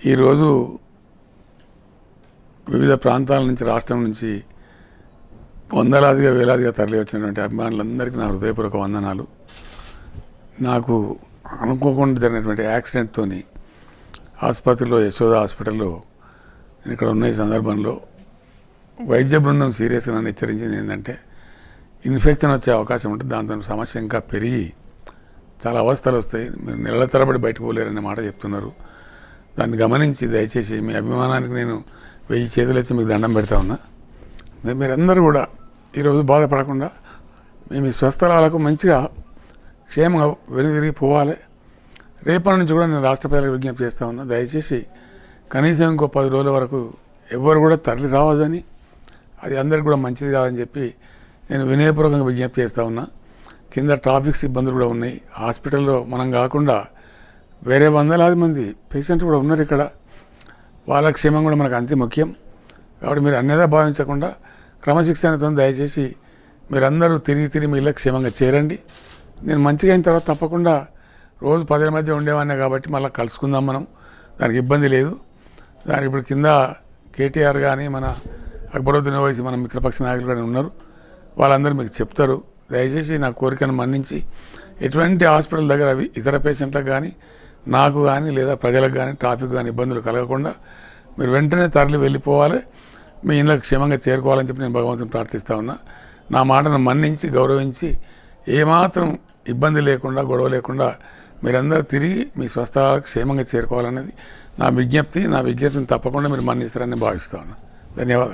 ఈరోజు వివిధ ప్రాంతాల నుంచి రాష్ట్రం నుంచి వందలాదిగా వేలాదిగా తరలి వచ్చినటువంటి అభిమానులందరికీ నా హృదయపూర్వక వందనాలు. నాకు అనుకోకుండా జరిగినటువంటి యాక్సిడెంట్తో ఆసుపత్రిలో యశోద హాస్పిటల్లో నేను ఇక్కడ ఉన్న ఈ సందర్భంలో వైద్య బృందం సీరియస్గా నన్ను హెచ్చరించింది ఏంటంటే ఇన్ఫెక్షన్ వచ్చే అవకాశం ఉంటుంది, దాంతో సమస్య ఇంకా పెరిగి చాలా అవస్థలు వస్తాయి, మీరు నెలల తరబడి బయటకు పోలేరనే మాట చెప్తున్నారు. దాన్ని గమనించి దయచేసి మీ అభిమానానికి నేను 1000 చేతులు ఇచ్చి మీకు దండం పెడతా ఉన్నా. మీరందరూ కూడా ఈరోజు బాధపడకుండా మేము ఈ స్వస్థలాలకు మంచిగా క్షేమంగా వెనుదిరిగి పోవాలి. రేపటి నుంచి కూడా నేను రాష్ట్ర ప్రజలకు విజ్ఞప్తి చేస్తూ ఉన్నా, దయచేసి కనీసం ఇంకో 10 రోజుల వరకు ఎవ్వరు కూడా తరలి రావద్దని, అది అందరికి కూడా మంచిది కాదని చెప్పి నేను వినయపూర్వకంగా విజ్ఞప్తి చేస్తూ ఉన్నా. కింద ట్రాఫిక్ ఇబ్బందులు కూడా ఉన్నాయి. హాస్పిటల్లో మనం కాకుండా వేరే వందలాది మంది పేషెంట్లు కూడా ఉన్నారు ఇక్కడ. వాళ్ళ క్షేమం కూడా మనకు అంతే ముఖ్యం. కాబట్టి మీరు అన్యదా భావించకుండా క్రమశిక్షణతో దయచేసి మీరందరూ తిరిగి మీ ఇళ్ళ క్షేమంగా చేరండి. నేను మంచిగా అయిన తర్వాత తప్పకుండా రోజు 10 మధ్య ఉండేవాడినే కాబట్టి మళ్ళీ కలుసుకుందాం మనం, దానికి ఇబ్బంది లేదు. దానికి ఇప్పుడు కింద కేటీఆర్ కానీ మన అక్బరుద్దీన్ ఓవైసీ మన మిత్రపక్ష నాయకులు కానీ ఉన్నారు, వాళ్ళందరూ మీకు చెప్తారు. దయచేసి నా కోరికను మన్నించి ఎటువంటి హాస్పిటల్ దగ్గర ఇతర పేషెంట్లకు కానీ నాకు కానీ లేదా ప్రజలకు కానీ ట్రాఫిక్ కానీ ఇబ్బందులు కలగకుండా మీరు వెంటనే తరలి వెళ్ళిపోవాలి, మీ ఇళ్ళకి క్షేమంగా చేరుకోవాలని చెప్పి నేను భగవంతుని ప్రార్థిస్తూ ఉన్నా. నా మాటను మన్నించి గౌరవించి ఏమాత్రం ఇబ్బంది లేకుండా గొడవ లేకుండా మీరందరూ తిరిగి మీ స్వస్థలాలకు క్షేమంగా చేరుకోవాలనేది నా విజ్ఞప్తి. నా విజ్ఞప్తిని తప్పకుండా మీరు మన్నిస్తారని భావిస్తూ ఉన్నా. ధన్యవాదాలు.